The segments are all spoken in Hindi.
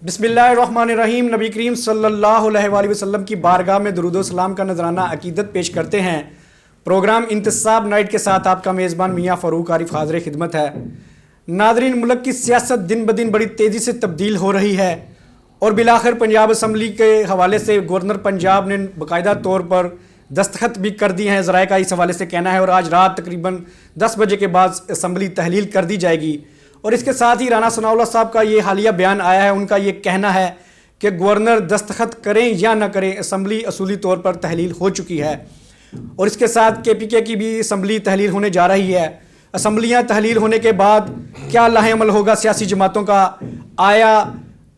बिस्मिल्लाहिर्रहमानिर्रहीम। नबी करीम सल्लल्लाहु अलैहि वसल्लम की बारगाह में दुरूद व सलाम का नजराना अकीदत पेश करते हैं। प्रोग्राम इंतसाब नाइट के साथ आपका मेज़बान मियाँ फ़ारूक आरिफ हाज़िर खिदमत है। नादरीन, मुल्क की सियासत दिन ब दिन बड़ी तेज़ी से तब्दील हो रही है और बिलाखिर पंजाब असम्बली के हवाले से गवर्नर पंजाब ने बाकायदा तौर पर दस्तखत भी कर दिए हैं। ज़राए का इस हवाले से कहना है और आज रात तकरीबन 10 बजे के बाद असम्बली तहलील कर दी जाएगी। और इसके साथ ही राना सनाउल्लाह साहब का ये हालिया बयान आया है। उनका ये कहना है कि गवर्नर दस्तखत करें या ना करें, असम्बली असूली तौर पर तहलील हो चुकी है। और इसके साथ KPK की भी असम्बली तहलील होने जा रही है। असम्बलियाँ तहलील होने के बाद क्या लाहेअमल होगा सियासी जमातों का? आया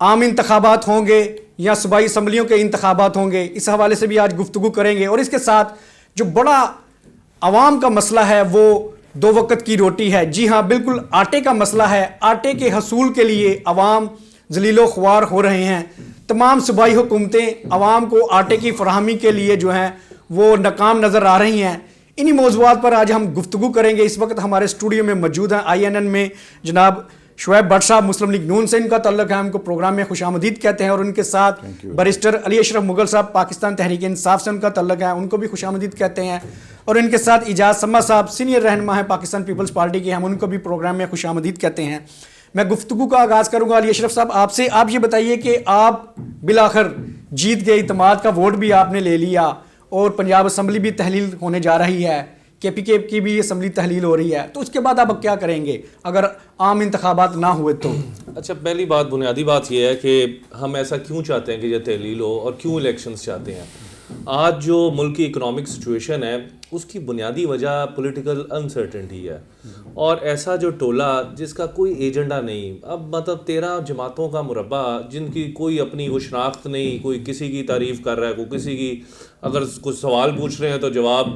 आम इंतखाबात होंगे या सूबाई असम्बलियों के इंतखाबात होंगे? इस हवाले से भी आज गुफ्तगू करेंगे। और इसके साथ जो बड़ा आवाम का मसला है वो 2 वक्त की रोटी है। जी हाँ, बिल्कुल आटे का मसला है। आटे के हसूल के लिए अवाम जलीलो ख्वार हो रहे हैं। तमाम सूबाई हुकूमतें अवाम को आटे की फराहमी के लिए जो हैं वो नाकाम नज़र आ रही हैं। इन्हीं मौज़ूआत पर आज हम गुफ्तगू करेंगे। इस वक्त हमारे स्टूडियो में मौजूद हैं INN में जनाब शुएब भट्ट साहब, मुस्लिम लीग नून से इनका तल्लुक़ है, उनको प्रोग्राम में खुशामदीद कहते हैं। और उनके साथ बैरिस्टर अली अशरफ मुगल साहब, पाकिस्तान तहरीक इंसाफ से उनका तल्लुक़ है, उनको भी खुशामदीद कहते हैं। और इनके साथ इजाज़ सम्मा साहब, सीनियर रहनुमा है पाकिस्तान पीपल्स पार्टी के, हम उनको भी प्रोग्राम में खुशामदीद कहते हैं। मैं गुफ्तगू का आगाज़ करूँगा अली अशरफ साहब आपसे। आप ये बताइए कि आप बिलाखिर जीत गए, इत्तेमाद का वोट भी आपने ले लिया और पंजाब असम्बली भी तहलील होने जा रही है, KPK की भी असम्बली तहलील हो रही है, तो उसके बाद आप क्या करेंगे अगर आम इंतखाबात ना हुए तो? अच्छा, पहली बात, बुनियादी बात यह है कि हम ऐसा क्यों चाहते हैं कि यह तहलील हो और क्यों इलेक्शंस चाहते हैं। आज जो मुल्क की इकोनॉमिक सिचुएशन है उसकी बुनियादी वजह पॉलिटिकल अनसर्टेनिटी है। और ऐसा जो टोला जिसका कोई एजेंडा नहीं, अब मतलब 13 जमातों का मुरब्बा जिनकी कोई अपनी वो शनाख्त नहीं, कोई किसी की तारीफ़ कर रहा है, कोई किसी की, अगर कुछ सवाल पूछ रहे हैं तो जवाब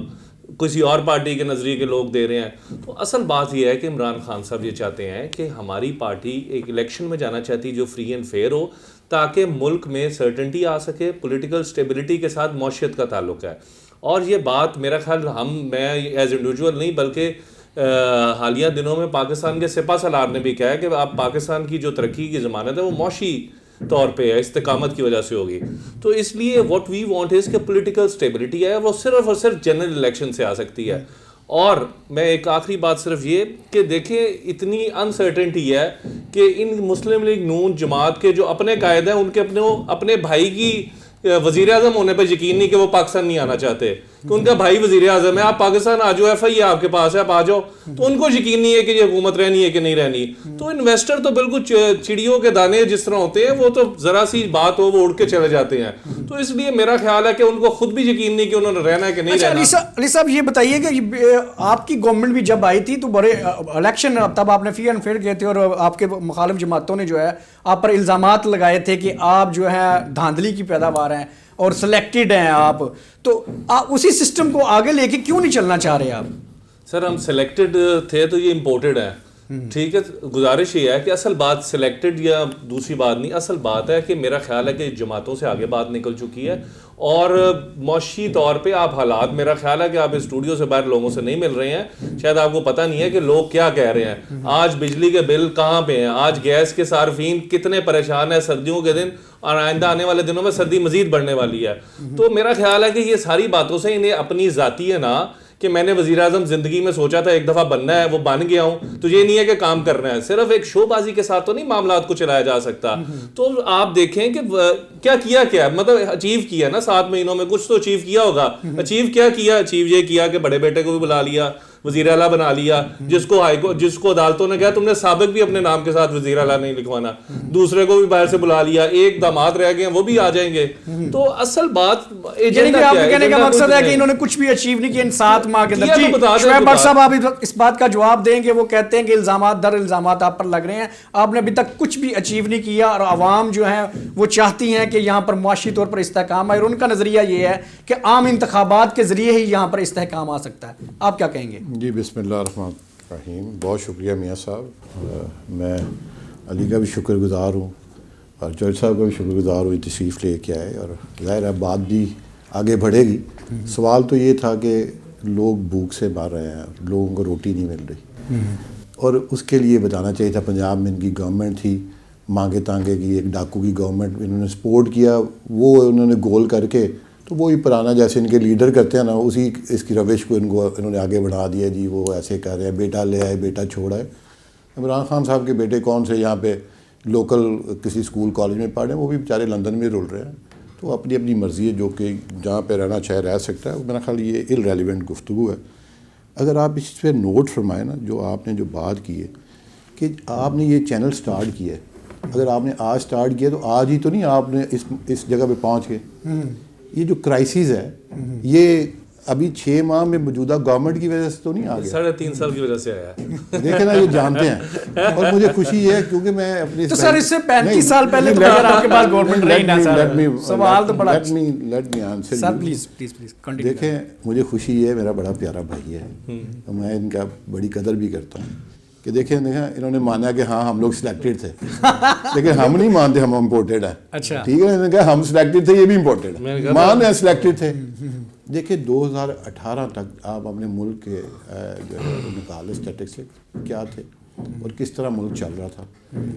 किसी और पार्टी के नज़रिए के लोग दे रहे हैं। तो असल बात यह है कि इमरान खान साहब ये चाहते हैं कि हमारी पार्टी एक इलेक्शन में जाना चाहती है जो फ्री एंड फेयर हो, ताकि मुल्क में सर्टेनिटी आ सके, पॉलिटिकल स्टेबिलिटी के साथ मौशियत का ताल्लुक है। और ये बात मेरा ख्याल मैं एज इंडिविजुअल नहीं बल्कि हालिया दिनों में पाकिस्तान के सिपा सलार ने भी कहा है कि आप पाकिस्तान की जो तरक्की की ज़मानत है वो मौशी तौर पे है, इस्तिकामत की वजह से होगी। तो इसलिए व्हाट वी वांट इज़ कि पॉलिटिकल स्टेबिलिटी है वो सिर्फ और सिर्फ जनरल इलेक्शन से आ सकती है। और मैं एक आखिरी बात सिर्फ ये कि देखें, इतनी अनसर्टेनिटी है कि इन मुस्लिम लीग नून जमात के जो अपने कायद हैं उनके अपने भाई की वज़ीर आज़म होने पर यकीन नहीं कि वो पाकिस्तान नहीं आना चाहते, कि उनका भाई वज़ीर आज़म है, आप पाकिस्तान आ जाओ, FI आपके पास है, आप आ जाओ। तो उनको यकीन नहीं है कि ये हुकूमत रहनी है कि नहीं रहनी। तो इन्वेस्टर तो बिल्कुल चिड़ियों के दाने जिस तरह होते हैं, वो तो ज़रा सी बात हो वो उड़ के चले जाते हैं। तो इसलिए मेरा ख्याल है कि उनको खुद भी यकीन नहीं कि उन्होंने रहना है कि नहीं रहना। अली साहब ये बताइए कि आपकी गवर्नमेंट भी जब आई थी तो बड़े इलेक्शन तब आपने फ्री एंड फेयर किए थे और आपके मुखालिफ जमातों ने जो है आप पर इल्ज़ामात लगाए थे कि आप जो है धांधली की पैदावार हैं और सिलेक्टेड हैं आप, तो आप उसी सिस्टम को आगे लेके क्यों नहीं चलना चाह रहे आप? सर, हम सिलेक्टेड थे तो ये इम्पोर्टेड है, ठीक है। गुजारिश ये है कि असल बात सिलेक्टेड या दूसरी बात नहीं, असल बात है कि मेरा ख्याल है कि जमातों से आगे बात निकल चुकी है। और मौशी तौर पे आप हालात, मेरा ख्याल है कि आप इस स्टूडियो से बाहर लोगों से नहीं मिल रहे हैं, शायद आपको पता नहीं है कि लोग क्या कह रहे हैं। आज बिजली के बिल कहाँ पे हैं, आज गैस के सार्फिन कितने परेशान हैं सर्दियों के दिन, और आइंदा आने वाले दिनों में सर्दी मजीद बढ़ने वाली है। तो मेरा ख्याल है कि ये सारी बातों से इन्हें अपनी ज़ाती है ना कि मैंने वज़ीर आज़म ज़िंदगी में सोचा था एक दफ़ा बनना है, वो बन गया हूँ, तो ये नहीं है कि काम करना है। सिर्फ एक शोबाजी के साथ तो नहीं मामलात को चलाया जा सकता। तो आप देखें कि क्या किया, क्या मतलब अचीव किया ना 7 महीनों में, कुछ तो अचीव किया होगा। अचीव क्या किया? अचीव ये किया कि बड़े बेटे को भी बुला लिया, वज़ीर आला बना लिया, जिसको अदालतों ने कहा तुमने साबिक भी अपने नाम के साथ वज़ीर आला नहीं लिखवाना, दूसरे को भी बाहर से बुला लिया, एक दामाद रह गए वो भी आ जाएंगे। तो असल बात एजेंडा क्या है? कहने का मकसद है कि इन्होंने कुछ भी अचीव नहीं किया इन 7 माह के अंदर। शुएब भट्ट साहब आप इस बात का जवाब देंगे। वो कहते हैं कि इल्जामात दर इल्जामात आप पर लग रहे हैं, आपने अभी तक कुछ भी अचीव नहीं किया और आवाम जो है वो चाहती हैं कि यहाँ पर मुआशी तौर पर इस्तेहकाम आए। और उनका नजरिया ये है कि आम इंतखाबात के जरिए ही यहाँ पर इस्तेहकाम आ सकता है। आप क्या कहेंगे? जी, बिस्मिल्लाहिर्रहमानिर्रहीम। बहुत शुक्रिया मियाँ साहब। मैं अली का भी शुक्रगुज़ार हूँ और जज साहब का भी शुक्रगुज़ार हूँ, तशरीफ़ ले के आए। और ज़ाहिर है बात भी आगे बढ़ेगी। सवाल तो ये था कि लोग भूख से मर रहे हैं, लोगों को रोटी नहीं मिल रही, और उसके लिए बताना चाहिए था। पंजाब में इनकी गवर्नमेंट थी, मांगे तांगे की, एक डाकू की गवर्नमेंट इन्होंने सपोर्ट किया, वो उन्होंने गोल करके तो वही पुराना जैसे इनके लीडर करते हैं ना, उसी इसकी रविश को इन्होंने आगे बढ़ा दिया जी। वो ऐसे कर रहे हैं, बेटा ले आए, बेटा छोड़ आए। इमरान खान साहब के बेटे कौन से यहाँ पे लोकल किसी स्कूल कॉलेज में पढ़े, वो भी बेचारे लंदन में रुल रहे हैं। तो अपनी अपनी मर्ज़ी है, जो कि जहाँ पे रहना चाहे रह सकता है। मेरा ख्याल ये इलरेलेवेंट गुफ्तगू है। अगर आप इस पर नोट फरमाएँ ना, जो आपने जो बात की है कि आपने ये चैनल स्टार्ट किया है, अगर आपने आज स्टार्ट किया तो आज ही तो नहीं आपने इस जगह पे पहुँच के। ये जो क्राइसिस है ये अभी 6 माह में मौजूदा गवर्नमेंट की वजह से तो नहीं आ गया, 3.5 साल की वजह से आया है। देखे ना, ये जानते हैं। और मुझे खुशी है क्योंकि मैं अपने तो सर इससे 35 साल पहले तो अगर आपके पास गवर्नमेंट रही ना सर, सवाल तो बड़ा। Let me answer sir, please continue. देखें, मुझे खुशी है, मेरा बड़ा प्यारा भाई है, तो मैं इनका बड़ी कदर भी करता हूँ कि देखें इन्होंने माना कि हाँ हम लोग सिलेक्टेड थे, लेकिन हम नहीं मानते हम इम्पोर्टेड है। अच्छा, ठीक है, इन्होंने कहा हम सिलेक्टेड थे, ये भी इम्पोर्टेड है, मान रहे सिलेक्टेड थे। देखिए 2018 तक आप अपने मुल्क के जो निकाले स्टैटिस्टिक्स क्या थे और किस तरह मुल्क चल रहा था,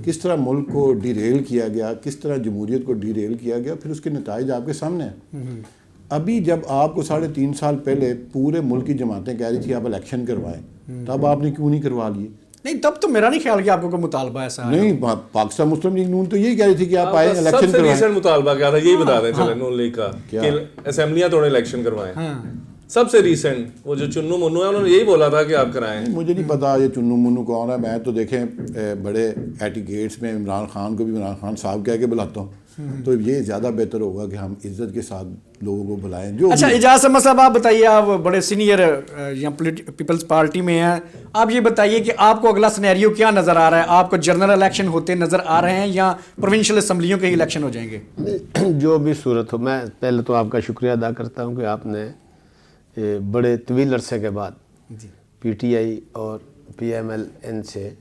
किस तरह मुल्क को डिरेल किया गया, किस तरह जमहूरियत को डिरेल किया गया, फिर उसके नताइज आपके सामने हैं। अभी जब आपको 3.5 साल पहले पूरे मुल्क की जमातें कह रही थी आप इलेक्शन करवाएं, तब आपने क्यों नहीं करवा लिए? नहीं, तब तो मेरा नहीं ख्याल कि आपको कोई मुतालबा ऐसा है। नहीं, पाकिस्तान मुस्लिम लीग नून तो यही कह रही थी कि आप आए इलेक्शन करवाएं। सबसे रीसेंट मुतालबा क्या था यही बता दें चले नून लीग का कि असेंबलियां तोड़े इलेक्शन करवाएं। सबसे रीसेंट वो जो चुन्नू मुन्नू है उन्होंने यही बोला था कि आप कराएं। मुझे नहीं पता ये चुन्नू मुन्नू कौन है। मैं तो देखें बड़े एटिकेट्स में इमरान खान को भी इमरान खान साहब कह के बुलाता हूँ, तो ये ज़्यादा बेहतर होगा कि हम इज्जत के साथ लोगों को बुलाएं। जो अच्छा, इजाज़ अहमद साहब आप बताइए, आप बड़े सीनियर यहाँ पीपल्स पार्टी में हैं, आप ये बताइए कि आपको अगला सिनेरियो क्या नज़र आ रहा है? आपको जनरल इलेक्शन होते नज़र आ रहे हैं या प्रोविंशियल असम्बलियों के इलेक्शन हो जाएंगे? जो भी सूरत हो, मैं पहले तो आपका शुक्रिया अदा करता हूँ कि आपने बड़े तवील अरसे के बाद PTI और PMLN से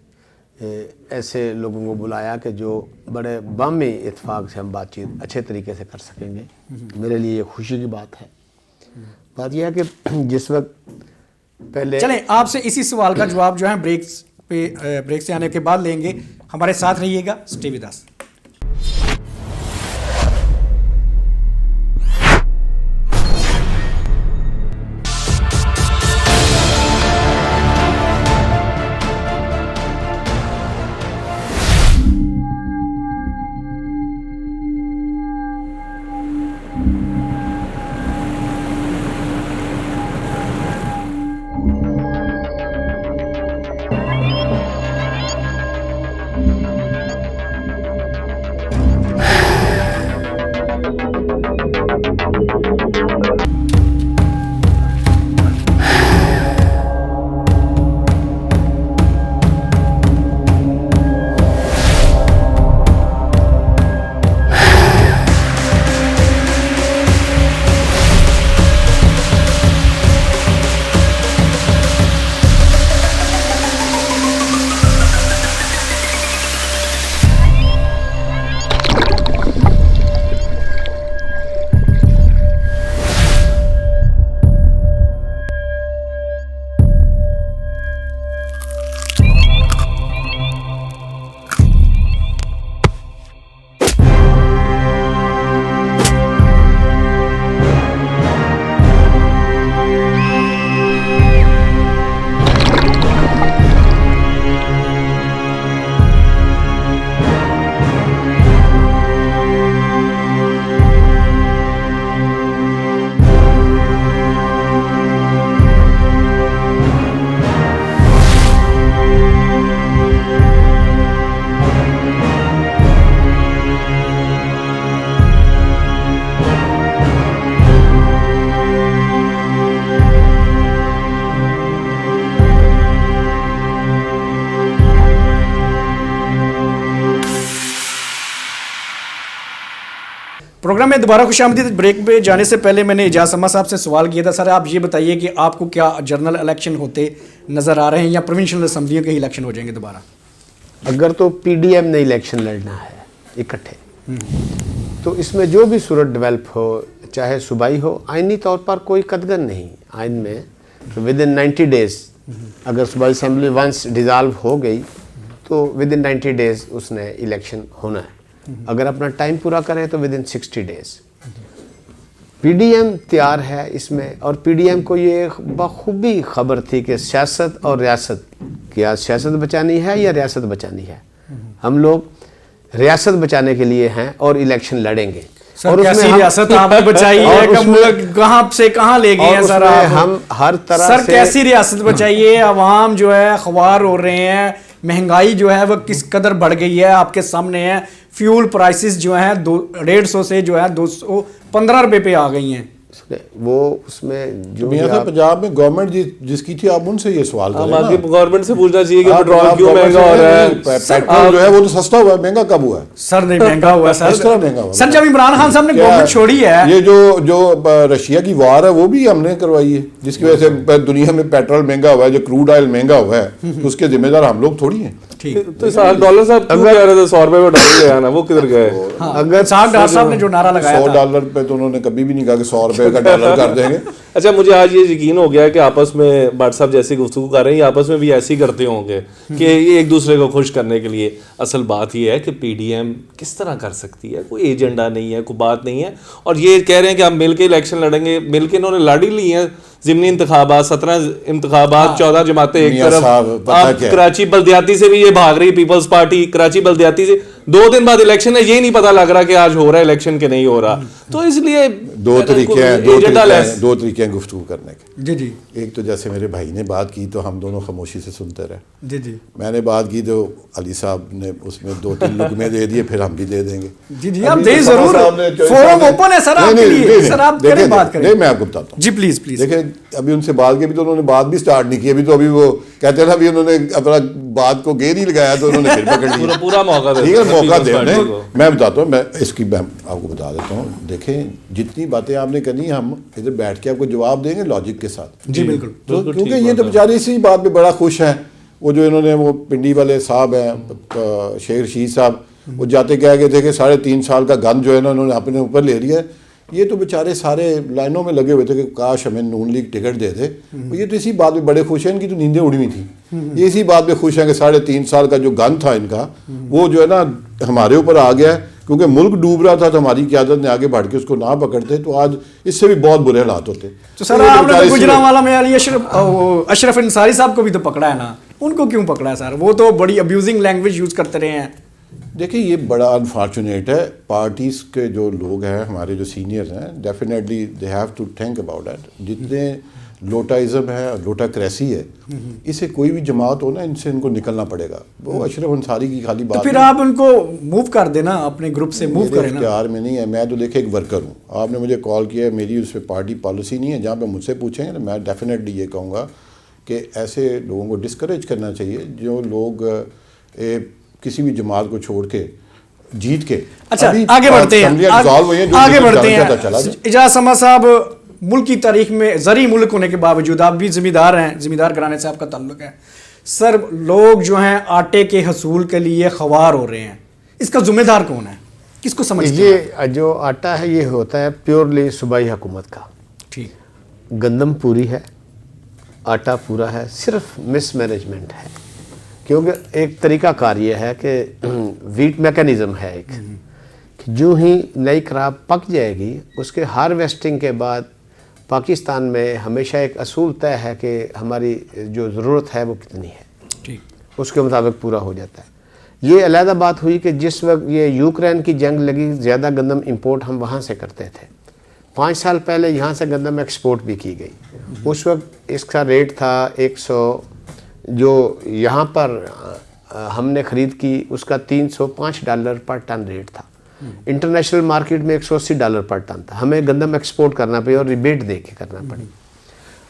ऐसे लोगों को बुलाया कि जो बड़े बामी इत्फाक से हम बातचीत अच्छे तरीके से कर सकेंगे। मेरे लिए ये खुशी की बात है। बात यह है कि जिस वक्त पहले चलें, आपसे इसी सवाल का जवाब जो है ब्रेक से आने के बाद लेंगे। हमारे साथ रहिएगा, स्टे विद अस। प्रोग्राम में दोबारा खुशामदीद। ब्रेक पे जाने से पहले मैंने इजाज़ अहमद साहब से सवाल किया था, सर आप ये बताइए कि आपको क्या जनरल इलेक्शन होते नज़र आ रहे हैं या प्रोविंशियल असम्बलियों के इलेक्शन हो जाएंगे दोबारा? अगर तो PDM ने इलेक्शन लड़ना है इकट्ठे, तो इसमें जो भी सूरत डेवलप हो, चाहे सूबाई हो, आइनी तौर पर कोई कदगन नहीं आइन में। तो विद इन 90 डेज़ अगर सूबाई असम्बली वंस डिज़ाल्व हो गई तो विद इन 90 डेज उसने इलेक्शन होना है। अगर अपना टाइम पूरा करे तो विद इन 60 डेज। पीडीएम तैयार है इसमें, और पीडीएम को ये बखूबी खबर थी कि सियासत और रियासत, क्या सियासत बचानी है या रियासत बचानी है। हम लोग रियासत बचाने के लिए हैं और इलेक्शन लड़ेंगे। सर, और कैसी रियासत आपने बचाई है, कहाँ से कहाँ ले गए हैं सर आप? हम हर तरह सर से कैसी रियासत बचाइए? अवाम जो है ख्वार हो रहे हैं, महंगाई जो है वह किस कदर बढ़ गई है आपके सामने है। फ्यूल प्राइसेस जो है 150 से जो है 215 रुपए पे आ गई हैं। वो उसमें जो मियां साहब पंजाब में गवर्नमेंट जिसकी थी, आप उनसे ये सवाल करें ना। आपकी गवर्नमेंट से पूछना चाहिए कि पेट्रोल क्यों महंगा हो रहा है। पेट्रोल जो है वो तो सस्ता हुआ है, महंगा कब हुआ है? सर नहीं महंगा हुआ सर। इस तरह महंगा हुआ सर जब इमरान खान साहब ने गवर्नमेंट छोड़ी है, ये जो रशिया की वार है वो भी हमने करवाई है, जिसकी वजह से दुनिया में पेट्रोल महंगा हुआ है, जो क्रूड ऑयल महंगा हुआ है, उसके जिम्मेदार हम लोग थोड़ी हैं। तो डॉलर साहब क्यों कह रहे थे 100 रुपए में डॉलर ले आना, वो किधर गए? अगर डॉक्टर साहब ने जो नारा लगाया था $100 पे तो उन्होंने कभी भी नहीं कहा कि 100 रुपए का डॉलर कर देंगे। अच्छा, मुझे आज ये यकीन हो गया कि आपस में भट्ट साहब जैसी गुफ्तगू कर रहे हैं, ये आपस में भी ऐसे ही करते होंगे कि ये एक दूसरे को खुश करने के लिए। असल बात ये है कि पीडीएम किस तरह कर सकती है, कोई एजेंडा नहीं है, कोई बात नहीं है, और ये कह रहे हैं कि हम मिल के इलेक्शन लड़ेंगे। मिल के इन्होंने लड़ ही ली है ज़िमनी इंतखाबात, 17 इंतखाबात, 14 जमातें एक तरफ। अब कराची बल्दियाती से भी ये भाग रही, पीपल्स पार्टी कराची बल्दियाती से 2 दिन बाद इलेक्शन है, ये नहीं पता लग रहा कि आज हो रहा है इलेक्शन के नहीं हो रहा। तो इसलिए दो तरीके हैं गुफ्तगू करने के। जी जी। एक तो जैसे मेरे भाई ने बात की तो हम दोनों खामोशी से सुनते रहे। जी जी। मैंने बात की तो अली साहब ने उसमें 2-3 लुकमे दे दिए, फिर हम भी दे देंगे। जी जी, आप दे जरूर, फोरम ओपन है सर आपके लिए। सर आप करें बात करें। नहीं, मैं आपको बताता हूँ जी, प्लीज प्लीज। देखिए, अभी उनसे बात की, अभी तो उन्होंने बात भी स्टार्ट नहीं की। अभी वो कहते हैं ना, अभी उन्होंने अपना बात को गेर ही लगाया तो उन्होंने फिर पकड़ लिया। पूरा मौका दे, ठीक है, मौका दे। मैं बताता हूँ, मैं आपको बता देता हूँ। देखें, जितनी बातें आपने करनी, हम इधर बैठ के आपको जवाब देंगे लॉजिक के साथ। जी बिल्कुल। तो क्योंकि ये तो बेचारे इसी बात पे बड़ा खुश हैं। वो जो इन्होंने वो पिंडी वाले साहब हैं, शेख रशीद साहब, वो जाते कह गए थे कि 3.5 साल का गन जो है ना उन्होंने अपने ऊपर ले लिया है। ये तो बेचारे सारे लाइनों में लगे हुए थे कि काश हमें नून लीग टिकट दे दे। ये तो इसी बात पे बड़े खुश हैं, इनकी तो नींदें उड़ी हुई थी। ये इसी बात पे खुश हैं कि 3.5 साल का जो गन था इनका, वो जो है ना हमारे ऊपर आ गया है। क्योंकि मुल्क डूब रहा था तो हमारी क़यादत ने आगे बढ़ के उसको ना पकड़ते तो आज इससे भी बहुत बुरे हालात होते। तो सर आपने तो गुजरांवाला में अली अशरफ अंसारी साहब को भी तो पकड़ा है ना, उनको क्यों पकड़ा है सर? वो तो बड़ी अब्यूजिंग लैंग्वेज यूज करते रहे हैं। देखिए, ये बड़ा अनफॉर्चुनेट है। पार्टीज़ के जो लोग हैं, हमारे जो सीनियर्स हैं, definitely they have to think about that. जितने लोटाइज़म है, लोटाक्रेसी है, इसे कोई भी जमात हो ना, इनसे इनको निकलना पड़ेगा। वो अशरफ अंसारी की खाली बात तो फिर आप उनको मूव कर देना, अपने ग्रुप से मूव करें ना। इख्तियार में नहीं है। मैं तो देखिए एक वर्कर हूँ, आपने मुझे कॉल किया है, मेरी उस पर पार्टी पॉलिसी नहीं है। जहाँ पे मुझसे पूछेंगे तो मैं डेफिनेटली ये कहूँगा कि ऐसे लोगों को डिस्करेज करना चाहिए जो लोग किसी भी जमात को छोड़ के जीत के। अच्छा, आगे बढ़ते हैं, आगे बढ़ते हैं। इजाज़ समद साहब, मुल्क की तारीख में ज़री मुल्क होने के बावजूद आप भी ज़मींदार हैं, ज़मींदार घराने से आपका ताल्लुक है। सर, लोग जो हैं आटे के हसूल के लिए ख्वार हो रहे हैं, इसका जिम्मेदार कौन है, किसको समझते हैं? ये जो आटा है ये होता है प्योरली सूबाई हुकूमत का। ठीक, गंदम पूरी है, आटा पूरा है, सिर्फ मिसमैनेजमेंट है। क्योंकि एक तरीका कार ये है कि वीट मैकेनिज़्म है एक, कि जो ही नई क्रॉप पक जाएगी उसके हार्वेस्टिंग के बाद पाकिस्तान में हमेशा एक असूल तय है कि हमारी जो ज़रूरत है वो कितनी है, ठीक, उसके मुताबिक पूरा हो जाता है। ये अलहदा बात हुई कि जिस वक्त ये यूक्रेन की जंग लगी, ज़्यादा गंदम इंपोर्ट हम वहाँ से करते थे। 5 साल पहले यहाँ से गंदम एक्सपोर्ट भी की गई। उस वक्त इसका रेट था 100, जो यहाँ पर हमने ख़रीद की उसका $305 पर टन रेट था। इंटरनेशनल मार्केट में $180 पर टन था। हमें गंदम एक्सपोर्ट करना पड़ी और रिबेट दे के करना पड़ी।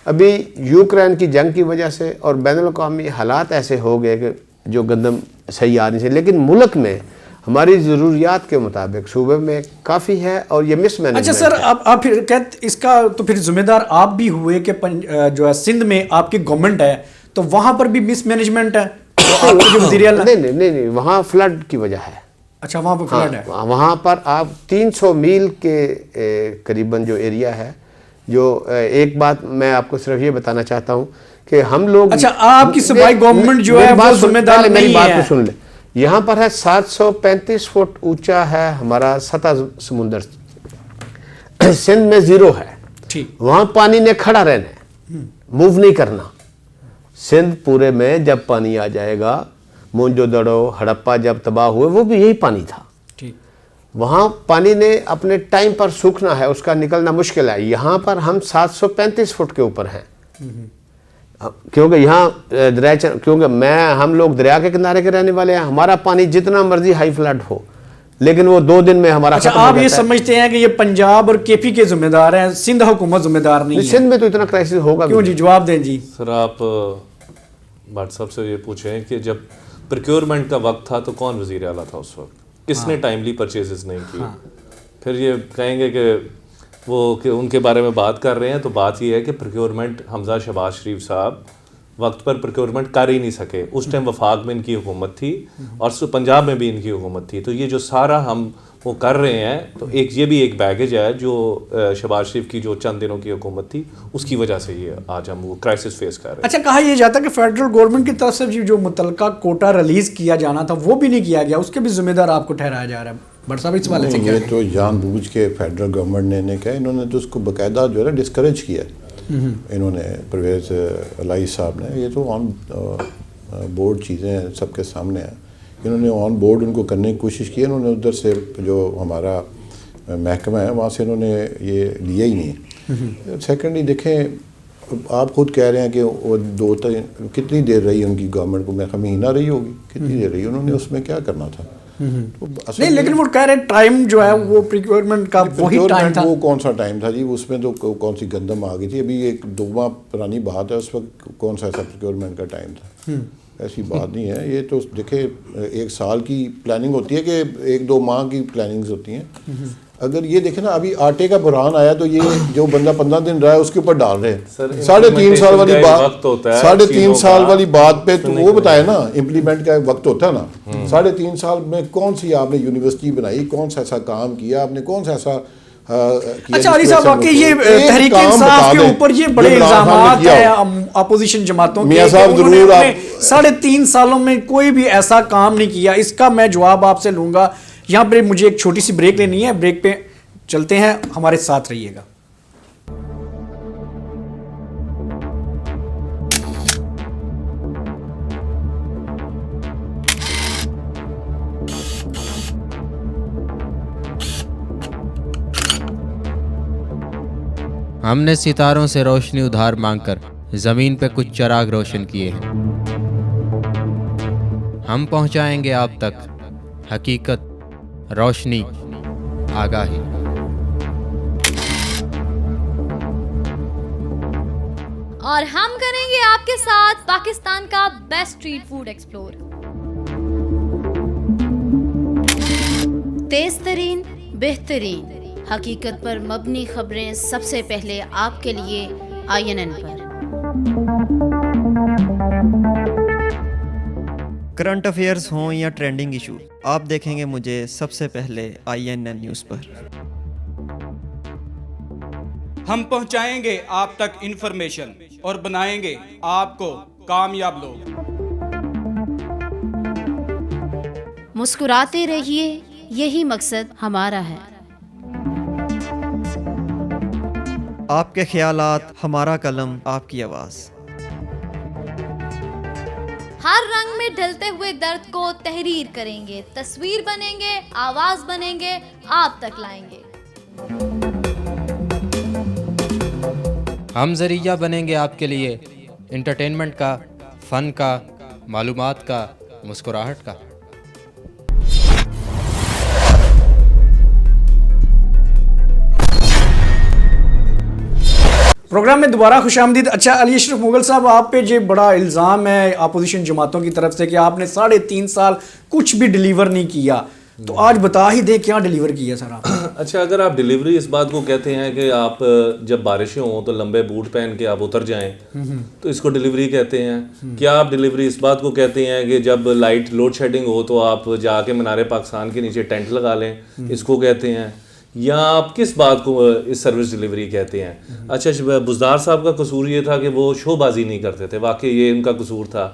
अभी यूक्रेन की जंग की वजह से और बैनुल-अक़वामी हालात ऐसे हो गए कि जो गंदम सही आ नहीं से, लेकिन मुल्क में हमारी ज़रूरियात के मुताबिक सूबे में काफ़ी है और ये मिसमैनेजमेंट। अच्छा सर, आप फिर कहते इसका तो फिर जिम्मेदार आप भी हुए कि जो है सिंध में आपकी गवर्नमेंट है तो वहाँ पर भी मिसमैनेजमेंट है। तो आपके जो वज़ीर नहीं, वहाँ फ्लड की वजह है। अच्छा, वहाँ पर फ्लड है। वहाँ पर आप 300 मील के करीबन जो एरिया है, जो एक बात मैं आपको सिर्फ ये बताना चाहता हूँ कि हम लोग, अच्छा, आपकी सूबाई गवर्नमेंट जो है वो जिम्मेदार मेरी नहीं बात है। तो सुन ले। यहाँ पर है 735 फुट ऊंचा है हमारा सतह समुंदर, सिंध में 0 है, ठीक, वहां पानी ने खड़ा रहना है, मूव नहीं करना। सिंध पूरे में जब पानी आ जाएगा, मोहनजोदड़ो हड़प्पा जब तबाह हुए वो भी यही पानी था, ठीक, वहां पानी ने अपने टाइम पर सूखना है, उसका निकलना मुश्किल है। यहाँ पर हम 735 फुट के ऊपर हैं, क्योंकि यहाँ क्योंकि हम लोग दरिया के किनारे के रहने वाले हैं, हमारा पानी जितना मर्जी हाई फ्लड हो, लेकिन वो 2 दिन में हमारा अच्छा, खत्म हो आप ये जाता है। समझते हैं कि ये पंजाब और केपी के जिम्मेदार हैं, सिंध हुकूमत जिम्मेदार नहीं है? सिंध में तो इतना क्राइसिस होगा क्यों भी जी, जवाब दें जी। सर आप भट्ट साहब से ये पूछें कि जब प्रोक्योरमेंट का वक्त था तो कौन वज़ीर आला था उस वक्त, किसने टाइमली परचेजेस नहीं किए? फिर ये कहेंगे कि उनके बारे में बात कर रहे हैं, तो बात ये है कि प्रोक्योरमेंट हमजा शहबाज शरीफ साहब वक्त पर प्रोक्योरमेंट कर ही नहीं सके। उस टाइम वफाक में इनकी हुकूमत थी और पंजाब में भी इनकी हुकूमत थी। तो ये जो सारा हम वो कर रहे हैं, तो ये भी एक बैगेज है जो शहबाज शरीफ की जो चंद दिनों की हुकूमत थी उसकी वजह से ये आज हम वो क्राइसिस फेस कर रहे हैं। अच्छा, कहा यह जाता है कि फेडरल गवर्नमेंट की तरफ से जो मुतलका कोटा रिलीज किया जाना था वो भी नहीं किया गया, उसके भी जिम्मेदार आपको ठहराया जा रहा है। भट्ट साहब इस वाले से क्या? ये तो जानबूझ के फेडरल गवर्नमेंट ने कहा, इन्होंने तो उसको बाकायदा जो है ना डिस्करेज किया इन्होंने, परवेज़ इलाही साहब ने। ये तो ऑन बोर्ड चीज़ें सबके सामने हैं, इन्होंने ऑन बोर्ड उनको करने की कोशिश की। इन्होंने उधर से जो हमारा महकमा है वहाँ से इन्होंने ये लिया ही नहीं। सेकेंडली देखें, आप खुद कह रहे हैं कि वो 2-3 कितनी देर रही उनकी गवर्नमेंट को, मैं महीना रही होगी, कितनी देर रही, उन्होंने उसमें क्या करना था? तो नहीं, लेकिन वो कह रहे टाइम जो है वो प्रोक्योरमेंट का वही टाइम था। वो कौन सा टाइम था जी? उसमें तो कौन सी गंदम आ गई थी? अभी एक 2 माह पुरानी बात है, उस वक्त कौन सा ऐसा प्रोक्योरमेंट का टाइम था? ऐसी बात नहीं है। ये तो देखे 1 साल की प्लानिंग होती है कि 1-2 माह की प्लानिंग्स होती हैं। अगर ये देखे ना, अभी आटे का बुरहान आया तो ये जो बंदा 15 दिन रहा है उसके ऊपर डाल रहे हैं। 3.5 साल वाली बात, 3.5 साल वाली बात पे तो वो बताए ना, इम्प्लीमेंट का वक्त होता है ना। 3.5 साल में कौन सी आपने यूनिवर्सिटी बनाई, कौन सा ऐसा काम किया आपने, कौन सा ऐसा अच्छा अली साहब, वाकई ये तहरीक इंसाफ के ऊपर ये बड़े इल्जामात हैं अपोजिशन जमातों के। मियां साहब जरूर आप 3.5 सालों में कोई भी ऐसा काम नहीं किया। इसका मैं जवाब आपसे लूंगा। यहाँ पर मुझे एक छोटी सी ब्रेक लेनी है, ब्रेक पे चलते हैं, हमारे साथ रहिएगा। हमने सितारों से रोशनी उधार मांगकर जमीन पे कुछ चिराग रोशन किए हैं। हम पहुंचाएंगे आप तक हकीकत, रोशनी, आगाही। और हम करेंगे आपके साथ पाकिस्तान का बेस्ट स्ट्रीट फूड एक्सप्लोर। तेज तरीन, बेहतरीन, हकीकत पर मबनी खबरें सबसे पहले आपके लिए INN पर। करंट अफेयर्स हों या ट्रेंडिंग इशू, आप देखेंगे मुझे सबसे पहले INN न्यूज़ पर। हम पहुंचाएंगे आप तक इंफॉर्मेशन और बनाएंगे आपको कामयाब लोग। मुस्कुराते रहिए, यही मकसद हमारा है। आपके ख्यालात, हमारा कलम, आपकी आवाज़। हर रंग में ढलते हुए दर्द को तहरीर करेंगे, तस्वीर बनेंगे, आवाज बनेंगे, आप तक लाएंगे। हम जरिया बनेंगे आपके लिए इंटरटेनमेंट का, फन का, मालूमात का, मुस्कुराहट का। प्रोग्राम में दोबारा खुशामदीद। अच्छा अली अशरफ मुगल साहब, आप पे जो बड़ा इल्ज़ाम है अपोजिशन जमातों की तरफ से कि आपने 3.5 साल कुछ भी डिलीवर नहीं किया, तो आज बता ही दे क्या डिलीवर किया सर आप? अच्छा, अगर आप डिलीवरी इस बात को कहते हैं कि आप जब बारिशें हों तो लंबे बूट पहन के आप उतर जाएं, तो इसको डिलीवरी कहते हैं। क्या आप डिलीवरी इस बात को कहते हैं कि जब लाइट लोड शेडिंग हो तो आप जाके मीनार पाकिस्तान के नीचे टेंट लगा लें, इसको कहते हैं? या आप किस बात को इस सर्विस डिलीवरी कहते हैं? अच्छा, बुज़दार साहब का कसूर ये था कि वो शोबाजी नहीं करते थे, वाकई ये उनका कसूर था,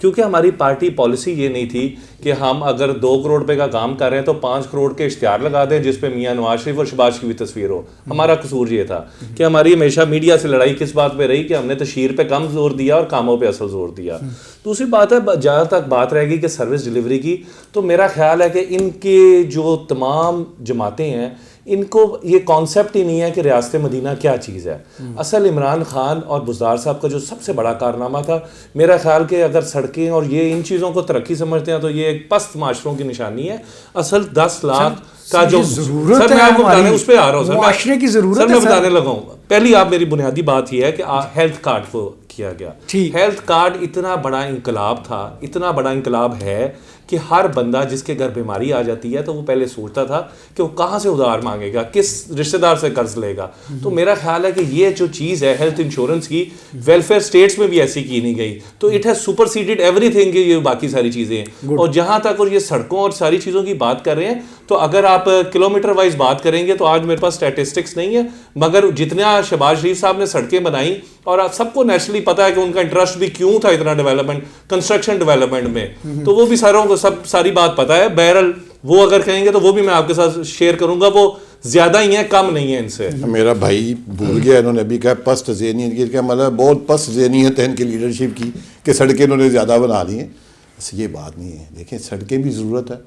क्योंकि हमारी पार्टी पॉलिसी ये नहीं थी कि हम अगर 2 करोड़ रुपए का काम कर रहे हैं तो 5 करोड़ के इश्तिहार लगा दें जिस पे मियां नवाज शरीफ और शहबाज की भी तस्वीर हो। हमारा कसूर ये था कि हमारी हमेशा मीडिया से लड़ाई किस बात पे रही कि हमने तशहीर पे कम जोर दिया और कामों पे असल जोर दिया। दूसरी बात है, जहाँ तक बात रहेगी कि सर्विस डिलीवरी की, तो मेरा ख्याल है कि इनके जो तमाम जमातें हैं इनको ये कॉन्सेप्ट ही नहीं है कि रियासत मदीना क्या चीज़ है। असल इमरान खान और बुज़दार साहब का जो सबसे बड़ा कारनामा था, मेरा ख्याल कि अगर सड़कें और ये इन चीज़ों को तरक्की समझते हैं तो ये एक पस्त माशरों की निशानी है। असल 10 लाख का जो जरूरत सर, मैं आपको बताने उस पर आ रहा हूँ सर, माशरे की जरूरत सर, है, मैं बताने लगा हूँ। पहली आप मेरी बुनियादी बात यह है कि हेल्थ कार्ड को किया गया। हेल्थ कार्ड इतना बड़ा इंकलाब था, इतना बड़ा इंकलाब है कि हर बंदा जिसके घर बीमारी आ जाती है तो वो पहले सोचता था कि वो कहाँ से उधार मांगेगा, किस रिश्तेदार से कर्ज लेगा। तो मेरा ख्याल है कि ये जो चीज़ है हेल्थ इंश्योरेंस की, वेलफेयर स्टेट्स में भी ऐसी की नहीं गई, तो इट हैज़ सुपरसीडेड एवरीथिंग, ये बाकी सारी चीज़ें हैं। और जहाँ तक और ये सड़कों और सारी चीज़ों की बात कर रहे हैं, तो अगर आप किलोमीटर वाइज बात करेंगे तो आज मेरे पास स्टैटिस्टिक्स नहीं है, मगर जितना शहबाज शरीफ साहब ने सड़कें बनाई, और आप सबको नेचुरली पता है कि उनका इंटरेस्ट भी क्यों था इतना डेवलपमेंट, कंस्ट्रक्शन डेवलपमेंट में, तो वो भी सारों को सब सारी बात पता है। बहरहाल वो अगर कहेंगे तो वो भी मैं आपके साथ शेयर करूंगा, वो ज्यादा ही है, कम नहीं है इनसे। मेरा भाई भूल गया, इन्होंने अभी कहा पस्त ज़हनियत की, मतलब बहुत पस्त ज़हनियत है इनकी लीडरशिप की कि सड़कें इन्होंने ज़्यादा बना ली हैं। बस ये बात नहीं है, देखें सड़कें भी ज़रूरत है,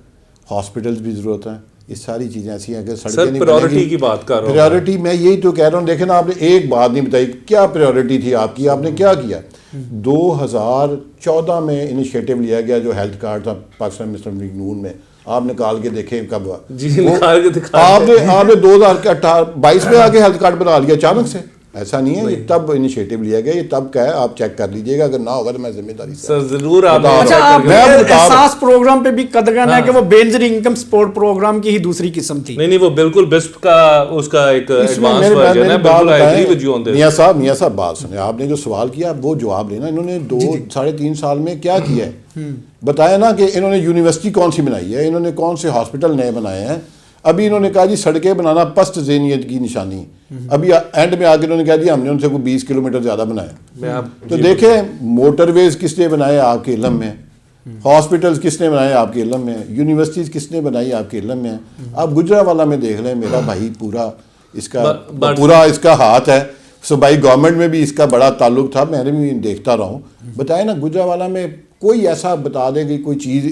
हॉस्पिटल्स भी ज़रूरत है, ये सारी चीज़ें ऐसी हैं। अगर सड़कें नहीं प्रायोरिटी की बात कर रहा हूँ, प्रायोरिटी मैं यही तो कह रहा हूँ। देखें ना, आपने एक बात नहीं बताई, क्या प्रायोरिटी थी आपकी, आपने क्या किया? 2014 में इनिशिएटिव लिया गया जो हेल्थ कार्ड था पाकिस्तान मुस्लिम लीग नून में, आप निकाल के देखें कब हुआ। निकाल के दिखा, आपने 2022 में आके हेल्थ कार्ड बना लिया अचानक से, ऐसा नहीं है, ये तब इनिशिएटिव लिया गया, ये तब का है, आप चेक कर लीजिएगा, अगर ना होगा तो मैं जिम्मेदारी से सर जरूर आप। अच्छा, आप एहसास प्रोग्राम पे भी कदर करना है कि वो बेनजीर इनकम सपोर्ट प्रोग्राम की ही दूसरी किस्म थी। नहीं, वो बिल्कुल बेस्ट का उसका एक एडवांस वर्जन है, बिल्कुल I agree with you on this. मियां साहब बात सुने, आपने जो सवाल किया वो जवाब लेना। इन्होंने 2-3.5 साल में क्या किया है बताया ना, कि इन्होंने यूनिवर्सिटी कौन सी बनाई है, इन्होंने कौन से हॉस्पिटल नए बनाए हैं। अभी इन्होंने कहा जी सड़कें बनाना पस्त ज़हनियत की निशानी, अभी एंड में आके इन्होंने कहा जी हमने उनसे कोई 20 किलोमीटर ज़्यादा बनाया। तो देखें, मोटरवेज किसने बनाए आपके इल्म में, हॉस्पिटल्स किसने बनाए आपके इल्म में, यूनिवर्सिटीज़ किसने बनाई आपके इल्म में। आप गुजरावाला में देख लें, मेरा भाई पूरा इसका हाथ है, सूबाई गवर्नमेंट में भी इसका बड़ा ताल्लुक था, मैंने भी देखता रहा हूँ। बताए ना, गुजरावाला में कोई ऐसा बता दें कि कोई चीज़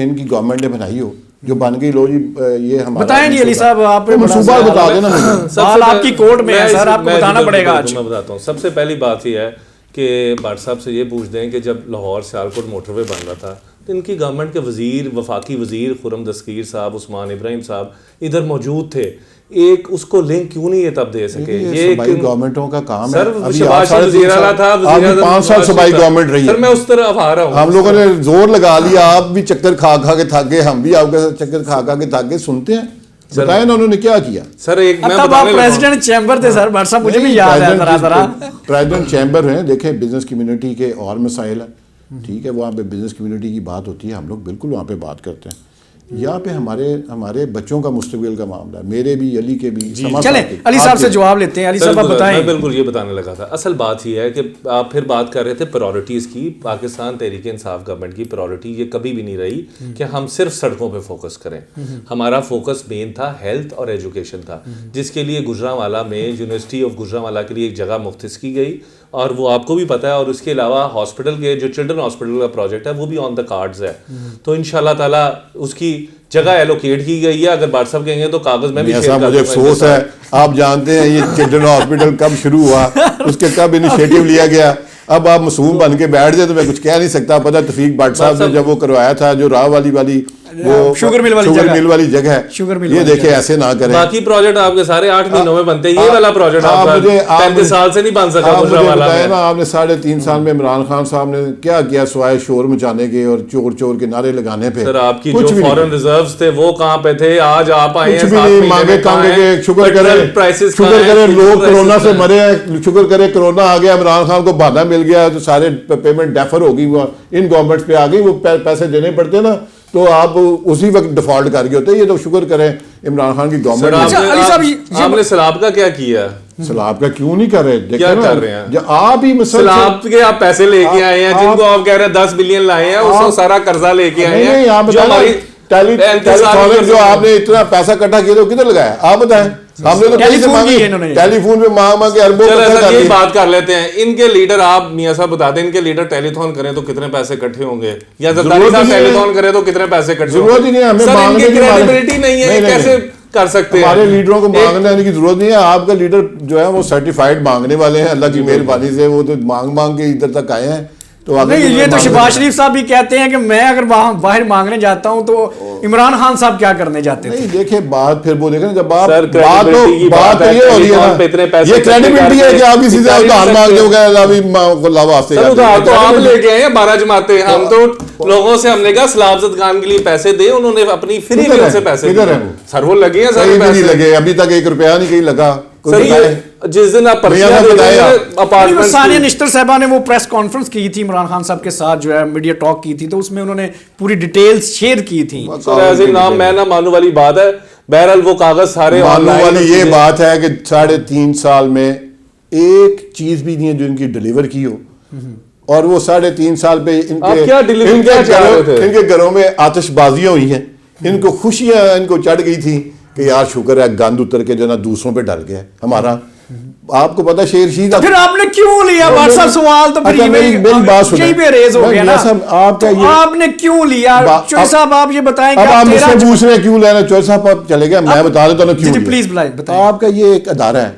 इनकी गवर्नमेंट ने बनाई हो जो बन गई, लो जी ये हमारा बताएं नहीं अली साहब, आप मनसूबा बता देना मुझे। सवाल आपकी कोर्ट में है सर, आपको बताना पड़ेगा आज। मैं बताता हूँ। सबसे पहली बात यह है कि भट्ट साहब से ये पूछ दें कि जब लाहौर सियालकोट मोटरवे बन रहा था तो इनकी गवर्नमेंट के वजीर, वफाकी वजीर खुर्रम दस्तगीर साहब, उस्मान इब्राहिम साहब इधर मौजूद थे, एक उसको लिंक क्यों नहीं ये तब दे सके? ये गवर्नमेंटों का काम सर, है। शहबाज शरीफ वज़ीर आला था, 5 साल सूबाई गवर्नमेंट रही है सर, मैं उस तरफ आ रहा हूँ। हम लोगों ने जोर लगा लिया, आप भी चक्कर खा के थक गए, हम भी आपके साथ चक्कर खा के थक गए। सुनते हैं, बताया ना उन्होंने क्या किया। सर एक मैं तब आप प्रेसिडेंट चैम्बर थे सर, भट्ट साहब मुझे भी याद है जरा। प्रेसिडेंट चैम्बर हैं, देखें बिजनेस कम्युनिटी के और मसाइल है, ठीक है, वहाँ पे बिजनेस कम्युनिटी की बात होती है, हम लोग बिल्कुल वहाँ पे बात करते हैं। यहाँ पे हमारे बच्चों का मुस्तकबिल का मामला है, मेरे भी, अली के भी। चले अली साहब से जवाब लेते हैं। अली साहब आप बताएं। मैं बिल्कुल ये बताने लगा था, असल बात ये है कि आप फिर बात कर रहे थे प्रायोरिटीज़ की। पाकिस्तान तहरीक इंसाफ गवर्नमेंट की प्रायोरिटी ये कभी भी नहीं रही कि हम सिर्फ सड़कों पे फोकस करें। हमारा फोकस मेन था हेल्थ और एजुकेशन था, जिसके लिए गुजरांवाला में यूनिवर्सिटी ऑफ गुजरांवाला के लिए एक जगह मुख्तस की गई, और वो आपको भी पता है। और उसके अलावा हॉस्पिटल के जो चिल्ड्रन हॉस्पिटल का प्रोजेक्ट है वो भी ऑन द कार्ड्स है, तो इंशाल्लाह ताला उसकी जगह एलोकेट की गई है। अगर बात साहब कहेंगे तो कागज में भी शेयर कर दूंगा। मुझे अफसोस है, आप जानते हैं ये चिल्ड्रन हॉस्पिटल कब शुरू हुआ, उसके कब इनिशिएटिव लिया गया। अब आप मासूम बन के बैठ जाए तो मैं कुछ कह नहीं सकता। पता तौफीक भट्ट साहब ने जब वो करवाया था, जो राह वाली वो शुगर मिल वाली जगह है, ये देखे ऐसे ना करें। बाकी प्रोजेक्ट आपके सारे 8 महीनों में बनते हैं, ये वाला प्रोजेक्ट आपका 35 साल से नहीं बन सका। आपने 3.5 साल में इमरान खान साहब ने क्या किया सिवाय शोर मचाने के और चोर के नारे लगाने पे। सर आपकी जो फॉरेन रिजर्व्स थे वो कहाँ पे थे? आज आप आए कुछ भी नहीं मांगे कांगे, शुक्र करे लोग कोरोना से मरे हैं, शुक्र करे कोरोना आ गया, इमरान खान को बहाना मिल गया तो सारे पेमेंट डेफर हो गई, इन गवर्नमेंट पे आ गई, वो पैसे देने पड़ते ना। तो आप उसी वक्त डिफॉल्ट कर गए होते। ये तो शुक्र करें इमरान खान की गवर्नमेंट। अच्छा, अली साहब, आपने सैलाब का क्या किया? सैलाब का क्यों नहीं कर रहे? क्या कर रहे हैं? आप ही सैलाब के आप पैसे लेके आए हैं, जिनको आप कह रहे हैं 10 बिलियन लाए हैं, उसको सारा कर्जा लेके आए हैं। जो हमारी जो आपने इतना पैसा इकट्ठा किया तो किधर लगाया आप बताएं? हमने तो कहीं से मांगे, टेलीफोन पे मांग के अरबों यही बात कर लेते हैं। इनके लीडर, आप मियां साहब बताते हैं, इनके लीडर टेलीथॉन करें तो कितने पैसे इकट्ठे होंगे, या जरदारी साहब टेलीथॉन करें तो कितने पैसे इकट्ठे होंगे? जरूरत ही नहीं है हमें मांगने की, क्रेडिबिलिटी नहीं है, कैसे कर सकते हैं? हमारे लीडरों को मांगने की जरूरत नहीं है। आपका लीडर जो है वो सर्टिफाइड मांगने वाले हैं, अल्लाह की मेहरबानी से वो तो मांग के इधर तक आए हैं। तो नहीं, ये तो शहबाज शरीफ साहब भी कहते हैं कि मैं अगर बाहर मांगने जाता हूं तो इमरान खान साहब क्या करने जाते थे? नहीं देखिए, बात फिर वो देखें जब आप बात तो ये हो रही है, ये क्रेडिबिलिटी है कि आप किसी से उधार मांग दोगे, उधार तो आप लेके आए हैं 12 जमाते। हम तो लोगों से हमने कहा सलाबत खान के लिए पैसे दे, उन्होंने अपनी फ्री में से पैसे दिए। सर वो लगे हैं, सारे पैसे लगे, अभी तक 1 रुपया नहीं कहीं लगा। जिस दिन आप सानिया निश्तर साहबा ने वो प्रेस कॉन्फ्रेंस की थी इमरान खान साहब के साथ, जो है मीडिया टॉक की थी, तो उसमें उन्होंने पूरी डिटेल्स शेयर की थी। नाम मैं ना मानू वाली बात है। बहरहाल वो कागज सारे मानू वाली ये बात है कि 3.5 साल में एक चीज भी नहीं है जो इनकी डिलीवर की हो, और वो 3.5 साल पे इनके घरों में आतिशबाजियां हुई हैं, इनको खुशियां इनको चढ़ गई थी कि यार शुक्र है गंद उतर के जो ना दूसरों पे डल गया हमारा। आपको पता शेरशीद फिर आपने क्यों लिया? साहब सवाल तो फिर मेरी बात सुनो, यही पे रेज हो गया ना। आपका तो आपने क्यों लिया? चोई साहब आप ये बताएं कि आप मुझसे पूछ रहे क्यों लेना? चोई साहब आप चले गए, मैं बता देता हूं क्यों। प्लीज बताएं। आपका ये एक अदारा है,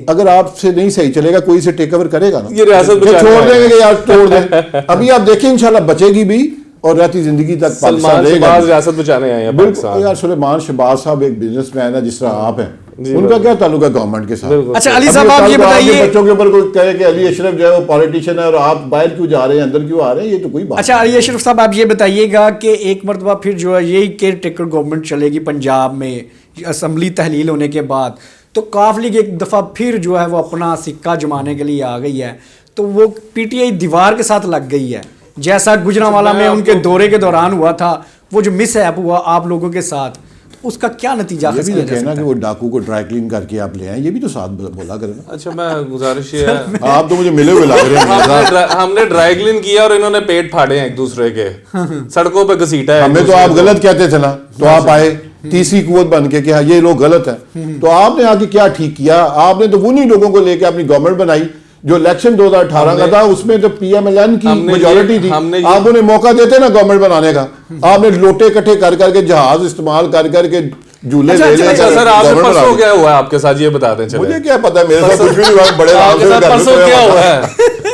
अगर आपसे नहीं सही चलेगा कोई इसे टेक ओवर करेगा ना, ये रियासत छोड़ देंगे यार, तोड़ दें। अभी आप देखें इंशाल्लाह बचेगी भी और रहती जिंदगी तक पाकिस्तान रहेगा। रियासत बचाने आए हैं बिल्कुल यार। सुलेमान शहबाज साहब एक बिजनेसमैन है जिस तरह आप हैं, उनका क्या ताल्लुक है गवर्नमेंट के साथ? अच्छा अली साहब आप ये बताइए, बच्चों के ऊपर कोई कहे कि अली अशरफ जो है वो पॉलिटिशियन है और आप बाहर क्यों जा रहे हैं, अंदर क्यों आ रहे हैं, ये तो कोई बात। अच्छा अली अशरफ साहब आप ये बताइएगा कि एक मरतबा फिर जो है यही केयर टेकर गवर्नमेंट चलेगी पंजाब में, असम्बली तहलील होने के बाद, तो काफ लीग एक दफ़ा फिर जो है वो अपना सिक्का जमाने के लिए आ गई है, तो वो पीटीआई दीवार के साथ लग गई है, जैसा गुजरांवाला में उनके दौरे के दौरान हुआ था, वो जो मिसहैप हुआ आप लोगों के साथ, उसका क्या नतीजा ये भी कहना कि वो डाकू को ड्राई क्लीन करके आप ले आए, ये भी तो साथ बोला करें। अच्छा मैं गुजारिश ये है, आप तो मुझे मिले हुए लग रहे हैं। हमने ड्राई क्लीन किया और इन्होंने पेट फाड़े हैं एक दूसरे के, सड़कों पे घसीटा है। हमें तो आप गलत कहते थे ना, तो आप आए तीसरी कुव्वत बन के कि ये लोग गलत हैं, तो आपने आके क्या ठीक किया? आपने तो उन्हीं लोगों को लेके अपनी गवर्नमेंट बनाई जो इलेक्शन 2018 का था, उसमें तो पीएमएलएन की मेजॉरिटी थी। आप उन्हें मौका देते ना गवर्नमेंट बनाने का, आपने लोटे इकट्ठे कर करके जहाज इस्तेमाल कर करके झूले ले ले। सर आपके परसों क्या हुआ है आपके साथ, ये बता दें। मुझे क्या पता है, मेरे साथ कुछ भी नहीं, बड़े परसों क्या हुआ है?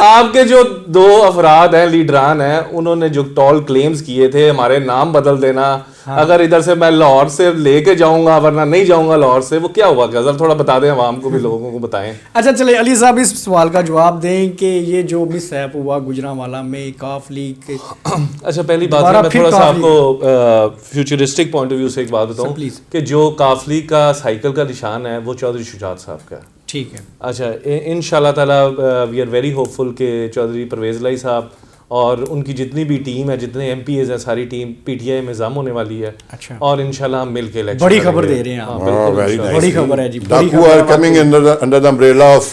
आपके जो 2 अफराद हैं, लीडरान हैं, उन्होंने जो टॉल क्लेम्स किए थे हमारे नाम बदल देना, अगर इधर से मैं लाहौर से लेके जाऊंगा वरना नहीं जाऊंगा लाहौर से, वो क्या हुआ? क्या जरा थोड़ा बता दें, आवाम को भी लोगों को बताएं। अच्छा चले अली साहब इस सवाल का जवाब दें कि ये जो मिसहैप हुआ गुजरांवाला में काफ लीग के। अच्छा पहली बात है, मैं थोड़ा सा आपको फ्यूचरिस्टिक पॉइंट ऑफ व्यू से एक बात बताऊं कि जो काफ लीग का साइकिल का निशान है वो चौधरी शुजात साहब का। ठीक है। अच्छा इंशाल्लाह ताला वी आर वेरी होपफुल कि चौधरी परवेज़ लाई साहब और उनकी जितनी भी टीम है, जितने एमपीएस हैं, सारी टीम पीटीआई में जाम होने वाली है। अच्छा। और इंशाल्लाह हम मिलके इलेक्शन, बड़ी खबर दे रहे हैं आप। बड़ी खबर है जी, डाकू are coming under the umbrella of.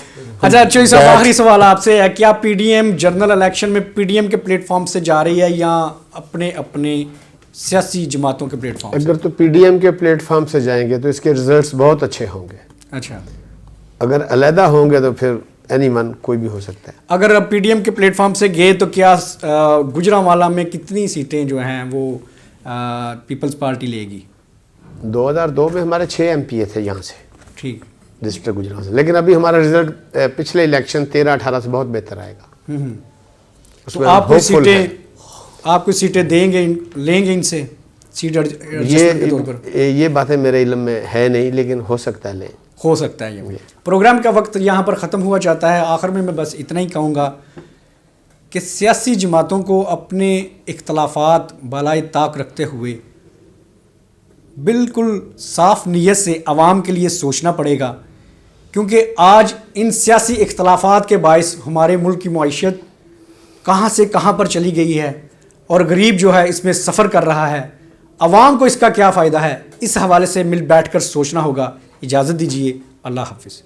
अच्छा चोई साहब आखिरी सवाल आपसे है, क्या पीडीएम जनरल इलेक्शन में पीडीएम के प्लेटफॉर्म से जा रही है या अपने अपने सियासी जमातों के प्लेटफॉर्म? अगर तो पीडीएम के प्लेटफॉर्म से जाएंगे तो इसके रिजल्ट्स बहुत अच्छे होंगे। अच्छा। अगर अलहदा होंगे तो फिर एनीवन कोई भी हो सकता है। अगर पीडीएम के प्लेटफॉर्म से गए तो क्या गुजरांवाला में कितनी सीटें जो हैं वो पीपल्स पार्टी लेगी? 2002 में हमारे 6 एमपीए थे यहाँ से, ठीक, डिस्ट्रिक्ट गुजरात से, लेकिन अभी हमारा रिजल्ट पिछले इलेक्शन 13-18 से बहुत बेहतर आएगा। तो आप कोई सीटें देंगे, लेंगे इनसे सीट एडजस्टमेंट के तौर पर? ये बातें मेरे इल्म में है नहीं, लेकिन हो सकता है, हो सकता है। ये प्रोग्राम का वक्त यहाँ पर ख़त्म हुआ चाहता है। आखिर में मैं बस इतना ही कहूँगा कि सियासी जमातों को अपने इख्तलाफात बालाए ताक रखते हुए बिल्कुल साफ नीयत से आवाम के लिए सोचना पड़ेगा, क्योंकि आज इन सियासी इख्तलाफात के बायस हमारे मुल्क की मईशत कहाँ से कहाँ पर चली गई है और गरीब जो है इसमें सफ़र कर रहा है। अवाम को इसका क्या फ़ायदा है, इस हवाले से मिल बैठ कर सोचना होगा। इजाज़त दीजिए, अल्लाह हाफिज़।